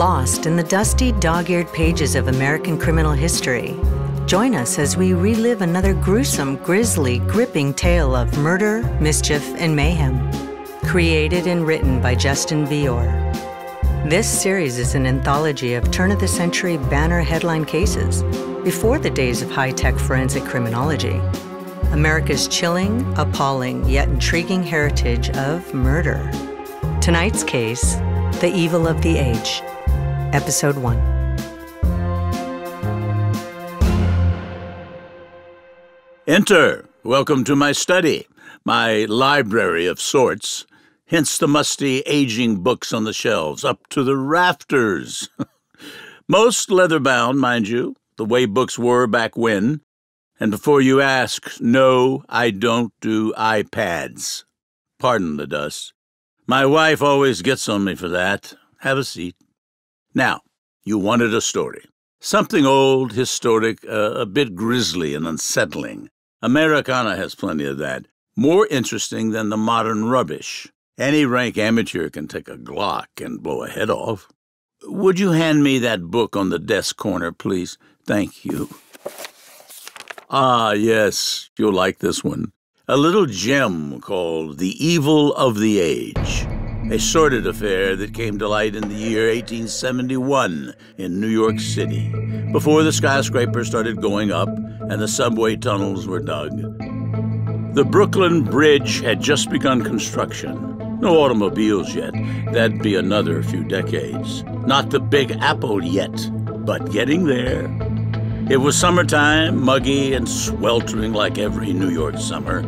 Lost in the dusty, dog-eared pages of American criminal history. Join us as we relive another gruesome, grisly, gripping tale of murder, mischief, and mayhem. Created and written by Justin Vior. This series is an anthology of turn-of-the-century banner headline cases before the days of high-tech forensic criminology. America's chilling, appalling, yet intriguing heritage of murder. Tonight's case, The Evil of the Age, Episode 1. Enter. Welcome to my study, my library of sorts, hence the musty, aging books on the shelves, up to the rafters. Most leather-bound, mind you, the way books were back when. And before you ask, no, I don't do iPads. Pardon the dust. My wife always gets on me for that. Have a seat. Now, you wanted a story. Something old, historic, a bit grisly and unsettling. Americana has plenty of that. More interesting than the modern rubbish. Any rank amateur can take a Glock and blow a head off. Would you hand me that book on the desk corner, please? Thank you. Ah, yes, you'll like this one. A little gem called The Evil of the Age. A sordid affair that came to light in the year 1871 in New York City, before the skyscrapers started going up and the subway tunnels were dug. The Brooklyn Bridge had just begun construction. No automobiles yet. That'd be another few decades. Not the Big Apple yet, but getting there. It was summertime, muggy and sweltering like every New York summer.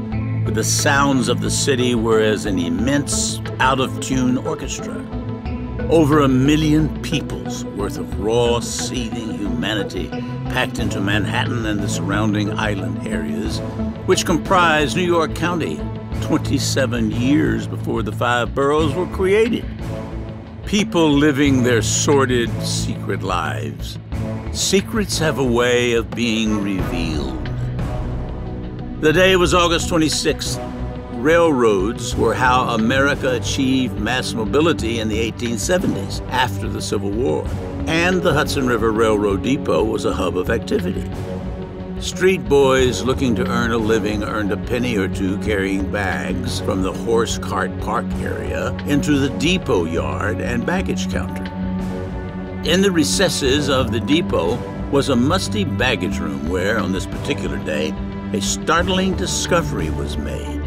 The sounds of the city were as an immense, out-of-tune orchestra. Over 1 million people's worth of raw, seething humanity packed into Manhattan and the surrounding island areas, which comprise New York County, 27 years before the 5 boroughs were created. People living their sordid, secret lives. Secrets have a way of being revealed. The day was August 26th. Railroads were how America achieved mass mobility in the 1870s, after the Civil War. And the Hudson River Railroad Depot was a hub of activity. Street boys looking to earn a living earned a penny or two carrying bags from the horse cart park area into the depot yard and baggage counter. In the recesses of the depot was a musty baggage room where, on this particular day, a startling discovery was made.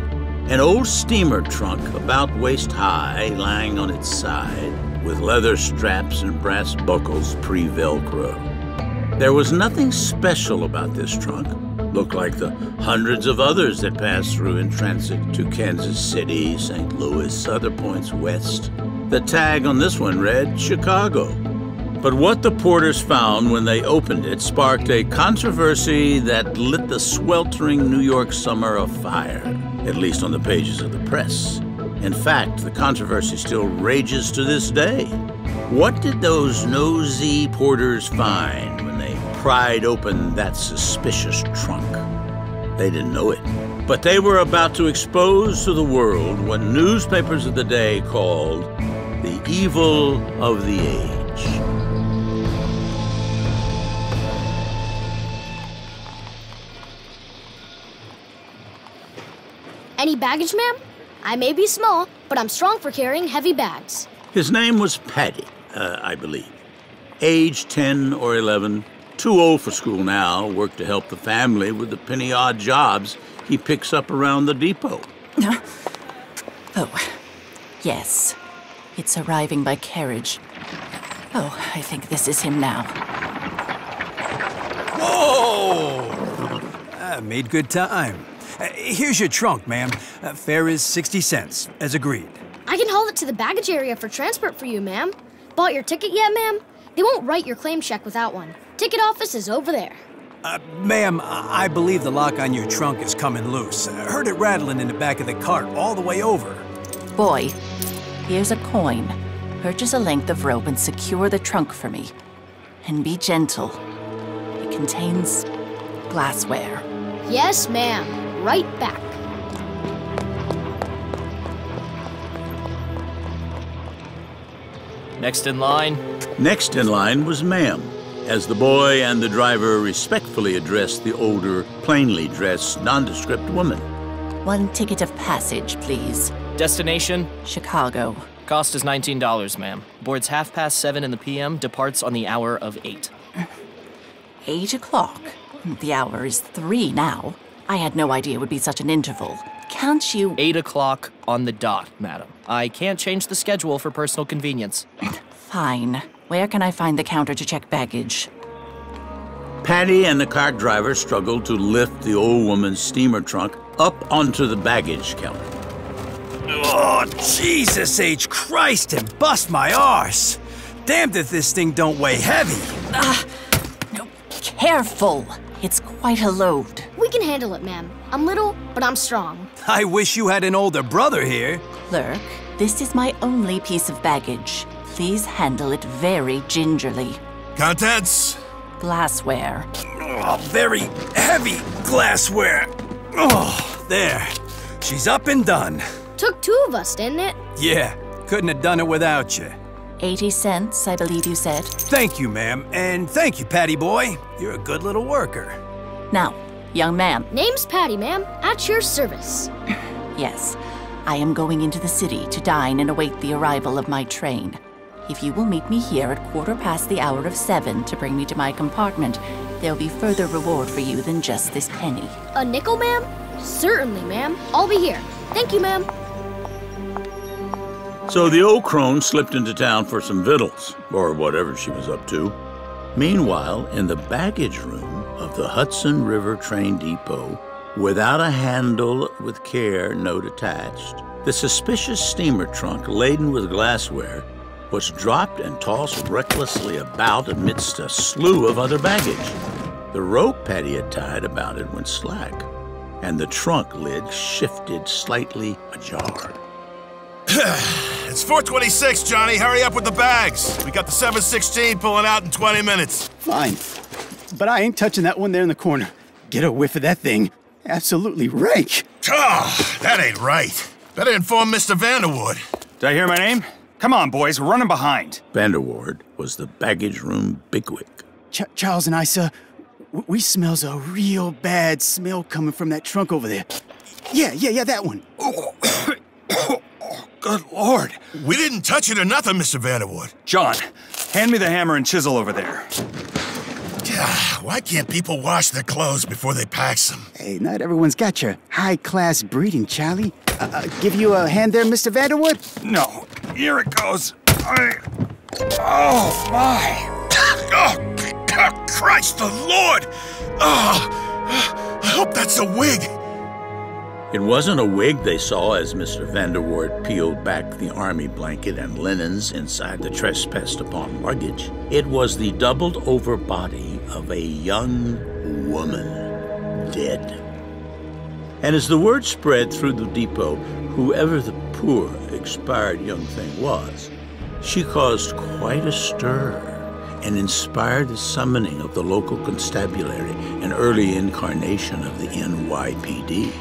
An old steamer trunk about waist-high lying on its side, with leather straps and brass buckles pre-Velcro. There was nothing special about this trunk. Looked like the hundreds of others that passed through in transit to Kansas City, St. Louis, other points west. The tag on this one read Chicago. But what the porters found when they opened it sparked a controversy that lit the sweltering New York summer afire, at least on the pages of the press. In fact, the controversy still rages to this day. What did those nosy porters find when they pried open that suspicious trunk? They didn't know it. But they were about to expose to the world what newspapers of the day called the evil of the age. Any baggage, ma'am? I may be small, but I'm strong for carrying heavy bags. His name was Paddy, I believe. Age 10 or 11. Too old for school now, worked to help the family with the penny-odd jobs he picks up around the depot. Oh, yes. It's arriving by carriage. Oh, I think this is him now. Whoa! Made good time. Here's your trunk, ma'am. Fare is 60 cents, as agreed. I can haul it to the baggage area for transport for you, ma'am. Bought your ticket yet, ma'am? They won't write your claim check without one. Ticket office is over there. Ma'am, I believe the lock on your trunk is coming loose. Heard it rattling in the back of the cart all the way over. Boy, here's a coin. Purchase a length of rope and secure the trunk for me. And be gentle. It contains glassware. Yes, ma'am. Right back. Next in line. Next in line was Ma'am, as the boy and the driver respectfully addressed the older, plainly dressed, nondescript woman. 1 ticket of passage, please. Destination? Chicago. Cost is $19, ma'am. Boards 7:30 in the p.m., departs on the hour of 8. 8 o'clock? The hour is 3 now. I had no idea it would be such an interval. Can't you— 8 o'clock on the dot, madam. I can't change the schedule for personal convenience. Fine. Where can I find the counter to check baggage? Patty and the cart driver struggled to lift the old woman's steamer trunk up onto the baggage counter. Oh, Jesus H. Christ, and bust my arse! Damned if this thing don't weigh heavy. No, careful. It's quite a load. We can handle it, ma'am. I'm little, but I'm strong. I wish you had an older brother here. Clerk, this is my only piece of baggage. Please handle it very gingerly. Contents? Glassware. Oh, very heavy glassware. Oh, there. She's up and done. Took 2 of us, didn't it? Yeah, couldn't have done it without you. 80 cents, I believe you said. Thank you, ma'am, and thank you, Patty boy. You're a good little worker. Now, young man. Name's Patty, ma'am. At your service. Yes, I am going into the city to dine and await the arrival of my train. If you will meet me here at 7:15 to bring me to my compartment, there'll be further reward for you than just this penny. A nickel, ma'am? Certainly, ma'am. I'll be here. Thank you, ma'am. So the old crone slipped into town for some victuals, or whatever she was up to. Meanwhile, in the baggage room of the Hudson River Train Depot, without a handle with care note attached, the suspicious steamer trunk laden with glassware was dropped and tossed recklessly about amidst a slew of other baggage. The rope Patty had tied about it went slack, and the trunk lid shifted slightly ajar. It's 4:26, Johnny. Hurry up with the bags. We got the 716 pulling out in 20 minutes. Fine. But I ain't touching that one there in the corner. Get a whiff of that thing. Absolutely rank. Oh, that ain't right. Better inform Mr. Vanderwood. Did I hear my name? Come on, boys, we're running behind. Vanderwood was the baggage room bigwig. Charles and I, sir, we smells a real bad smell coming from that trunk over there. Yeah, that one. Good Lord. We didn't touch it or nothing, Mr. Vanderwood. John, hand me the hammer and chisel over there. Why can't people wash their clothes before they pack them? Hey, not everyone's got your high-class breeding, Charlie. Give you a hand there, Mr. Vanderwood? No, here it goes. Oh, my. Oh, Christ the Lord! Oh, I hope that's a wig. It wasn't a wig they saw as Mr. Vanderwood peeled back the army blanket and linens inside the trespassed upon luggage. It was the doubled-over body of a young woman, dead. And as the word spread through the depot, whoever the poor, expired young thing was, she caused quite a stir and inspired the summoning of the local constabulary, an early incarnation of the NYPD.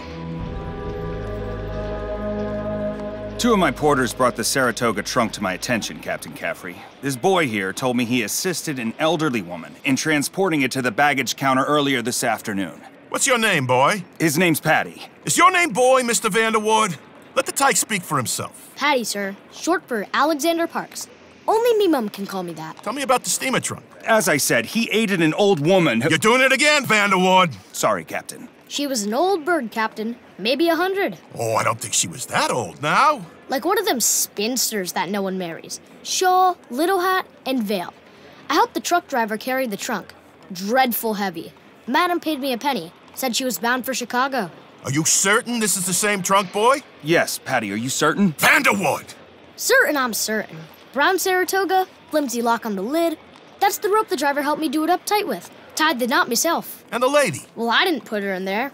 2 of my porters brought the Saratoga trunk to my attention, Captain Caffrey. This boy here told me he assisted an elderly woman in transporting it to the baggage counter earlier this afternoon. What's your name, boy? His name's Patty. Is your name boy, Mr. Vanderwood? Let the tyke speak for himself. Patty, sir. Short for Alexander Parks. Only me mum can call me that. Tell me about the steamer trunk. As I said, he aided an old woman who— You're doing it again, Vanderwood. Sorry, Captain. She was an old bird, Captain. Maybe 100. Oh, I don't think she was that old now. Like one of them spinsters that no one marries. Shawl, little hat, and veil. I helped the truck driver carry the trunk. Dreadful heavy. Madam paid me a penny. Said she was bound for Chicago. Are you certain this is the same trunk, boy? Yes, Patty, are you certain? Vanderwood! Certain, I'm certain. Brown Saratoga, flimsy lock on the lid. That's the rope the driver helped me do it up tight with. Tied the knot myself. And the lady? Well, I didn't put her in there.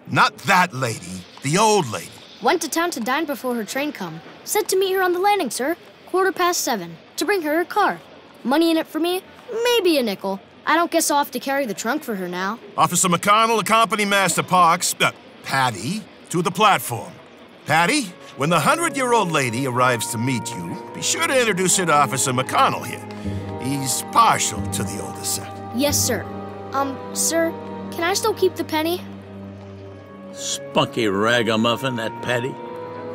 Not that lady. The old lady. Went to town to dine before her train come. Said to meet her on the landing, sir. 7:15. To bring her a car. Money in it for me? Maybe a nickel. I don't guess I'll have to carry the trunk for her now. Officer McConnell, accompany Master Parks, Patty, to the platform. Patty, when the 100-year-old lady arrives to meet you, be sure to introduce her to Officer McConnell here. He's partial to the older set. Yes, sir. Sir, can I still keep the penny? Spunky ragamuffin, that Patty.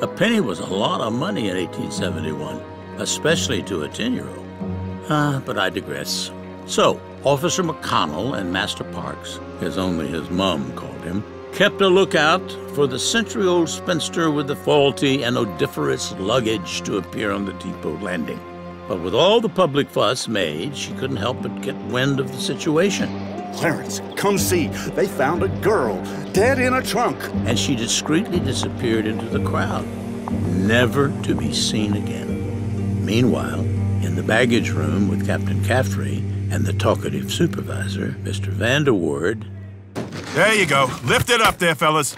A penny was a lot of money in 1871, especially to a 10-year-old. But I digress. So, Officer McConnell and Master Parks, as only his mom called him, kept a lookout for the century-old spinster with the faulty and odoriferous luggage to appear on the depot landing. But with all the public fuss made, she couldn't help but get wind of the situation. Clarence, come see. They found a girl, dead in a trunk. And she discreetly disappeared into the crowd, never to be seen again. Meanwhile, in the baggage room with Captain Caffrey and the talkative supervisor, Mr. Vanderward. There you go. Lift it up there, fellas.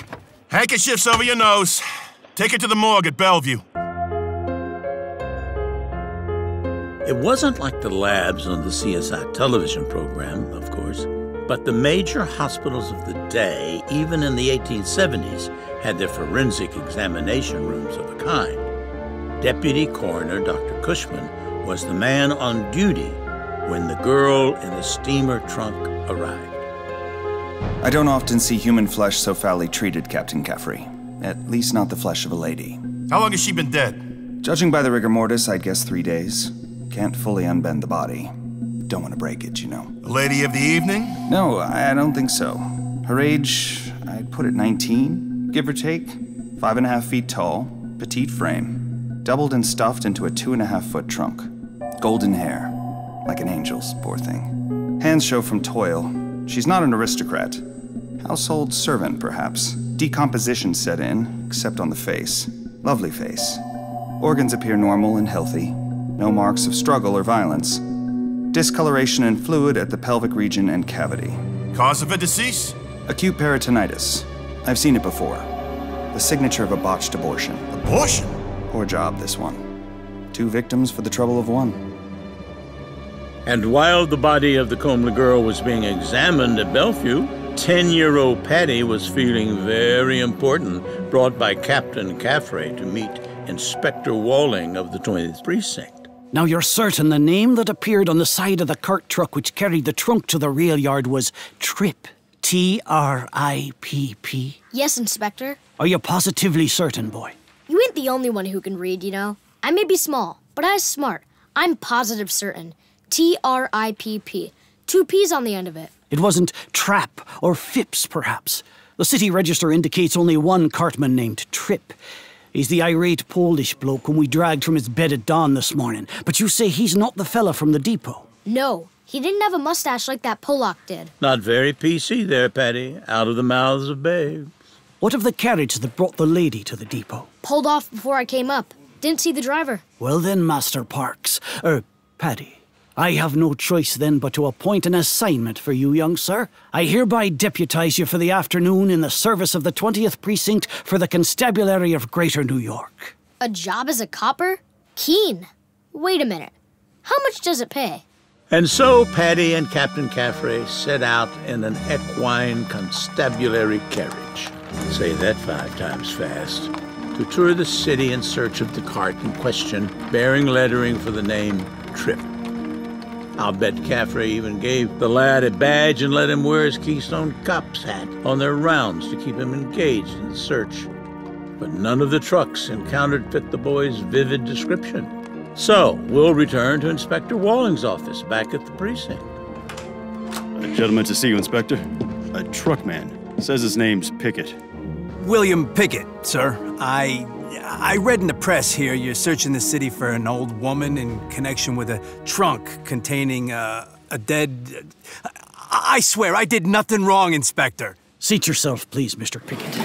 Handkerchiefs over your nose. Take it to the morgue at Bellevue. It wasn't like the labs on the CSI television program, of course, but the major hospitals of the day, even in the 1870s, had their forensic examination rooms of a kind. Deputy Coroner Dr. Cushman was the man on duty when the girl in the steamer trunk arrived. I don't often see human flesh so foully treated, Captain Caffrey. At least not the flesh of a lady. How long has she been dead? Judging by the rigor mortis, I'd guess 3 days. Can't fully unbend the body. Don't want to break it, you know. A lady of the evening? No, I don't think so. Her age, I'd put it 19, give or take. 5.5 feet tall, petite frame. Doubled and stuffed into a 2.5-foot trunk. Golden hair, like an angel's, poor thing. Hands show from toil. She's not an aristocrat. Household servant, perhaps. Decomposition set in, except on the face. Lovely face. Organs appear normal and healthy. No marks of struggle or violence. Discoloration and fluid at the pelvic region and cavity. Cause of her decease? Acute peritonitis. I've seen it before. The signature of a botched abortion. Abortion? Poor job, this one. 2 victims for the trouble of 1. And while the body of the comely girl was being examined at Bellevue, 10-year-old Patty was feeling very important, brought by Captain Caffrey to meet Inspector Walling of the 20th Precinct. Now you're certain the name that appeared on the side of the cart truck which carried the trunk to the rail yard was Tripp. T-R-I-P-P? Yes, Inspector. Are you positively certain, boy? You ain't the only one who can read, you know. I may be small, but I'm smart. I'm positive certain. T-R-I-P-P. 2 P's on the end of it. It wasn't Trap or Phipps, perhaps. The city register indicates only one cartman named Tripp. He's the irate Polish bloke whom we dragged from his bed at dawn this morning. But you say he's not the fella from the depot? No, he didn't have a mustache like that Polak did. Not very PC there, Patty. Out of the mouths of babes. What of the carriage that brought the lady to the depot? Pulled off before I came up. Didn't see the driver. Well then, Master Parks. Paddy. I have no choice then but to appoint an assignment for you, young sir. I hereby deputize you for the afternoon in the service of the 20th Precinct for the Constabulary of Greater New York. A job as a copper? Keen. Wait a minute. How much does it pay? And so Patty and Captain Caffrey set out in an equine constabulary carriage. Say that 5 times fast. To tour the city in search of the cart in question, bearing lettering for the name Tripp. I'll bet Caffrey even gave the lad a badge and let him wear his Keystone Cops hat on their rounds to keep him engaged in the search. But none of the trucks encountered fit the boy's vivid description. So, we'll return to Inspector Walling's office back at the precinct. A gentleman to see you, Inspector. A truckman. Says his name's Pickett. William Pickett, sir. I read in the press here you're searching the city for an old woman in connection with a trunk containing a dead... I swear I did nothing wrong, Inspector. Seat yourself, please, Mr. Pickett.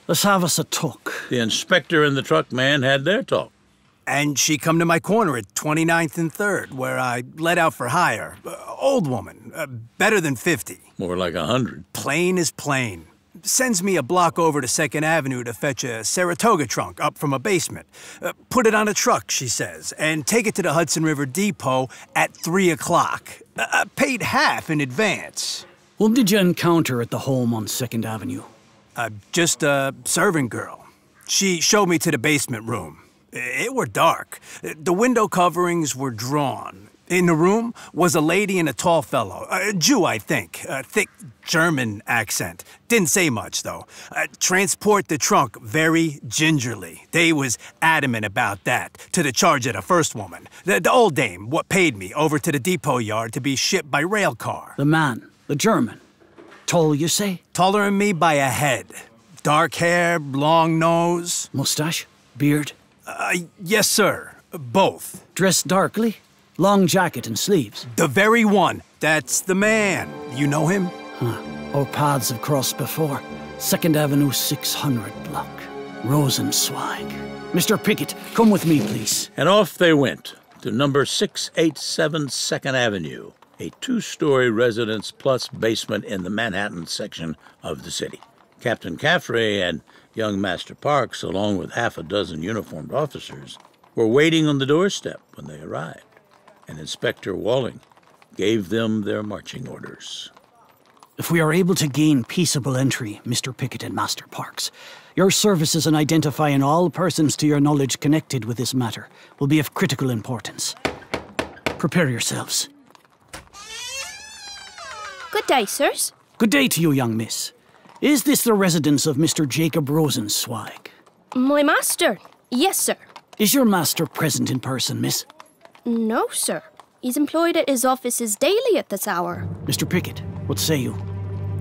Let's have us a talk. The inspector and the truck man had their talk. And she come to my corner at 29th and 3rd, where I let out for hire. Old woman, better than 50. More like 100. Plain as plain. Sends me a block over to 2nd Avenue to fetch a Saratoga trunk up from a basement. Put it on a truck, she says, and take it to the Hudson River Depot at 3 o'clock. Paid half in advance. Whom did you encounter at the home on 2nd Avenue? Just a servant girl. She showed me to the basement room. It were dark. The window coverings were drawn. In the room was a lady and a tall fellow. A Jew, I think. A thick German accent. Didn't say much, though. Transport the trunk very gingerly. They was adamant about that, to the charge of the first woman. The old dame, what paid me, over to the depot yard to be shipped by rail car. The man, the German. Tall, you say? Taller than me by a head. Dark hair, long nose. Mustache? Beard? Yes, sir. Both. Dressed darkly? Long jacket and sleeves? The very one. That's the man. You know him? Huh. Our paths have crossed before. 2nd Avenue 600 block. Rosenzweig. Mr. Pickett, come with me, please. And off they went to number 687 2nd Avenue, a 2-story residence plus basement in the Manhattan section of the city. Captain Caffrey and young Master Parks, along with half a dozen uniformed officers, were waiting on the doorstep when they arrived, and Inspector Walling gave them their marching orders. If we are able to gain peaceable entry, Mr. Pickett and Master Parks, your services in identifying all persons to your knowledge connected with this matter will be of critical importance. Prepare yourselves. Good day, sirs. Good day to you, young miss. Is this the residence of Mr. Jacob Rosenzweig? My master? Yes, sir. Is your master present in person, miss? No, sir. He's employed at his offices daily at this hour. Mr. Pickett, what say you?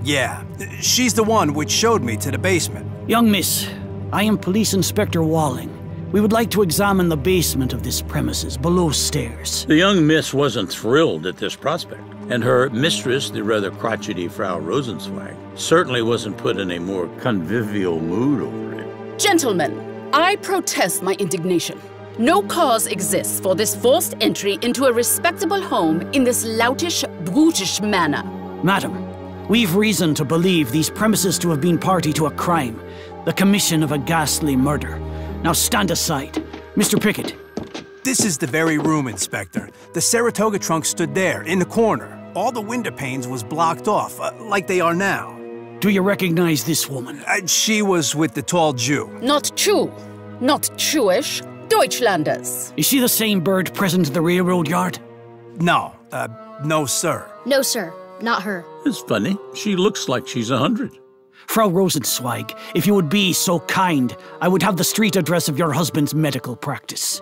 Yeah, she's the one which showed me to the basement. Young miss, I am Police Inspector Walling. We would like to examine the basement of this premises, below stairs. The young miss wasn't thrilled at this prospect, and her mistress, the rather crotchety Frau Rosenzweig, certainly wasn't put in a more convivial mood over it. Gentlemen, I protest my indignation. No cause exists for this forced entry into a respectable home in this loutish, brutish manner. Madam, we've reason to believe these premises to have been party to a crime, the commission of a ghastly murder. Now stand aside. Mr. Pickett. This is the very room, Inspector. The Saratoga trunk stood there, in the corner. All the window panes was blocked off, like they are now. Do you recognize this woman? She was with the tall Jew. Not true. Not Jewish. Deutschlanders. Is she the same bird present at the railroad yard? No. No, sir. No, sir. Not her. It's funny. She looks like she's 100. Frau Rosenzweig, if you would be so kind, I would have the street address of your husband's medical practice.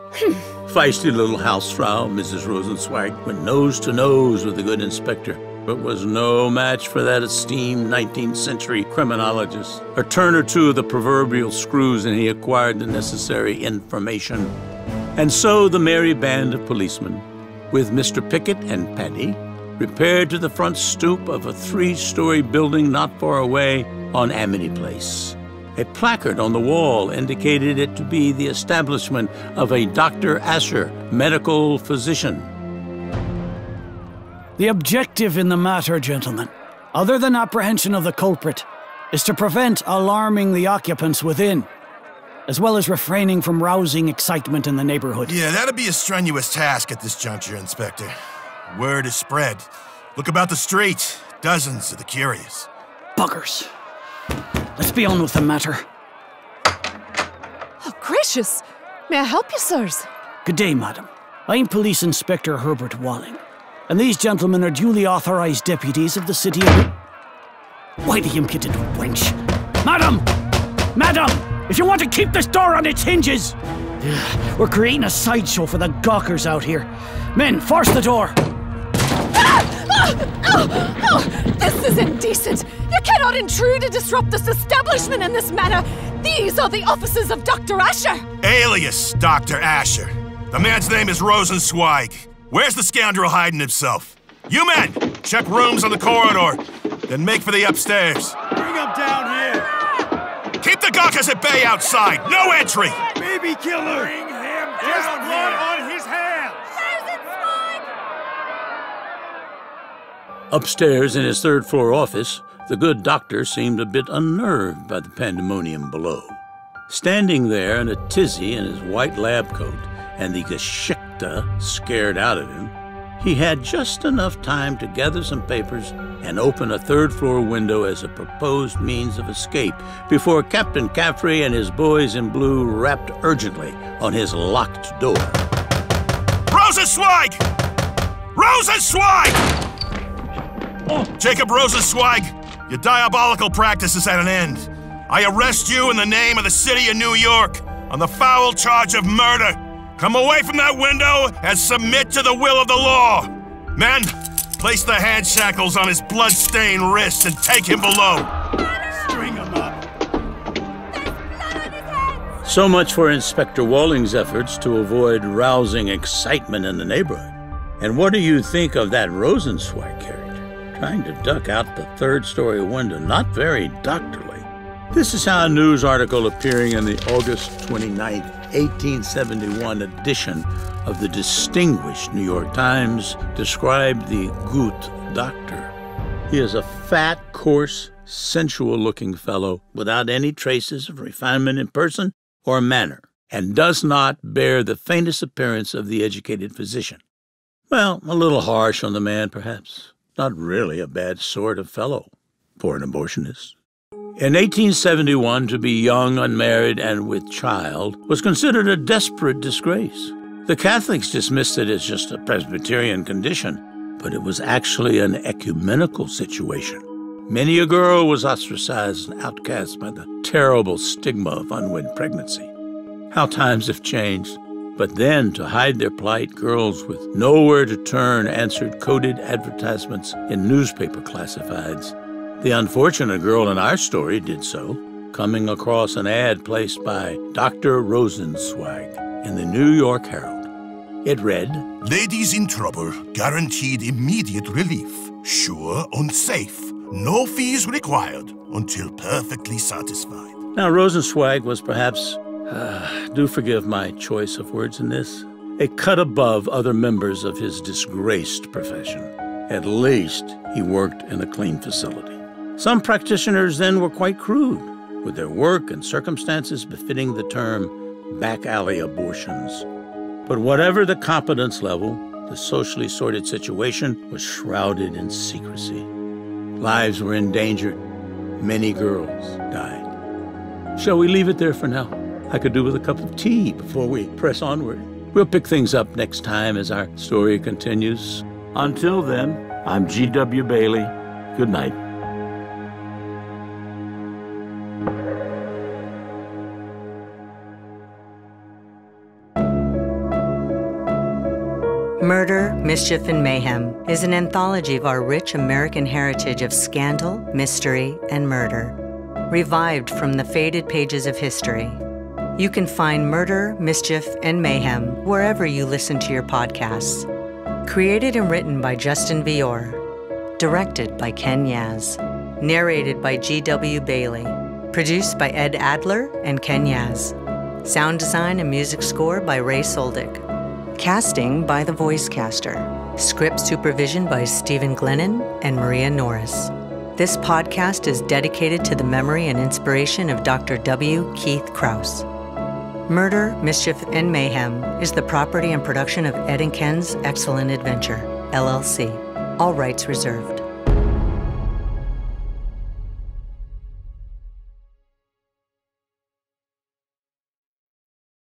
Feisty little housefrau, Mrs. Rosenzweig, went nose to nose with the good inspector, but was no match for that esteemed 19th century criminologist. A turn or two of the proverbial screws and he acquired the necessary information. And so the merry band of policemen, with Mr. Pickett and Paddy, repaired to the front stoop of a 3-story building not far away on Amity Place. A placard on the wall indicated it to be the establishment of a Dr. Asher, medical physician. The objective in the matter, gentlemen, other than apprehension of the culprit, is to prevent alarming the occupants within, as well as refraining from rousing excitement in the neighborhood. Yeah, that'd be a strenuous task at this juncture, Inspector. Word is spread. Look about the street. Dozens of the curious. Buggers. Let's be on with the matter. Oh, gracious! May I help you, sirs? Good day, madam. I'm Police Inspector Herbert Walling, and these gentlemen are duly authorized deputies of the city of... Why the impudent wench? Madam! Madam! If you want to keep this door on its hinges! We're creating a sideshow for the gawkers out here. Men, force the door! This is indecent! You cannot intrude and disrupt this establishment in this manner! These are the offices of Dr. Asher! Alias Dr. Asher. The man's name is Rosenzweig. Where's the scoundrel hiding himself? You men, check rooms on the corridor, then make for the upstairs. Bring him down here! Keep the gawkers at bay outside! No entry! Baby killer! Bring him down! There's blood on his hands! Upstairs in his third-floor office, the good doctor seemed a bit unnerved by the pandemonium below. Standing there in a tizzy in his white lab coat and the Geschichte scared out of him, He had just enough time to gather some papers and open a third-floor window as a proposed means of escape before Captain Caffrey and his boys in blue rapped urgently on his locked door. Rosenzweig! Rosenzweig! Jacob Rosenzweig, your diabolical practice is at an end. I arrest you in the name of the city of New York on the foul charge of murder. Come away from that window and submit to the will of the law. Men, place the hand shackles on his blood-stained wrists and take him below. String him up. So much for Inspector Walling's efforts to avoid rousing excitement in the neighborhood. And what do you think of that Rosenzweig character? Trying to duck out the third-story window, not very doctorly. This is how a news article appearing in the August 29, 1871 edition of the distinguished New York Times described the Gut doctor. He is a fat, coarse, sensual-looking fellow without any traces of refinement in person or manner, and does not bear the faintest appearance of the educated physician. Well, a little harsh on the man, perhaps. Not really a bad sort of fellow for an abortionist. In 1871, to be young, unmarried, and with child was considered a desperate disgrace. The Catholics dismissed it as just a Presbyterian condition, but it was actually an ecumenical situation. Many a girl was ostracized and outcast by the terrible stigma of unwed pregnancy. How times have changed. But then, to hide their plight, girls with nowhere to turn answered coded advertisements in newspaper classifieds. The unfortunate girl in our story did so, coming across an ad placed by Dr. Rosenzweig in the New York Herald. It read, "Ladies in trouble, guaranteed immediate relief. Sure and safe. No fees required until perfectly satisfied." Now, Rosenzweig was perhaps, do forgive my choice of words in this, a cut above other members of his disgraced profession. At least he worked in a clean facility. Some practitioners then were quite crude, with their work and circumstances befitting the term back alley abortions. But whatever the competence level, the socially sorted situation was shrouded in secrecy. Lives were endangered. Many girls died. Shall we leave it there for now? I could do with a cup of tea before we press onward. We'll pick things up next time as our story continues. Until then, I'm G.W. Bailey. Good night. Murder, Mischief, and Mayhem is an anthology of our rich American heritage of scandal, mystery, and murder, revived from the faded pages of history. You can find Murder, Mischief, and Mayhem wherever you listen to your podcasts. Created and written by Justin Vior. Directed by Ken Yaz. Narrated by G.W. Bailey. Produced by Ed Adler and Ken Yaz. Sound design and music score by Ray Soldick. Casting by The Voice Caster. Script supervision by Stephen Glennon and Maria Norris. This podcast is dedicated to the memory and inspiration of Dr. W. Keith Krause. Murder, Mischief, and Mayhem is the property and production of Ed and Ken's Excellent Adventure, LLC. All rights reserved.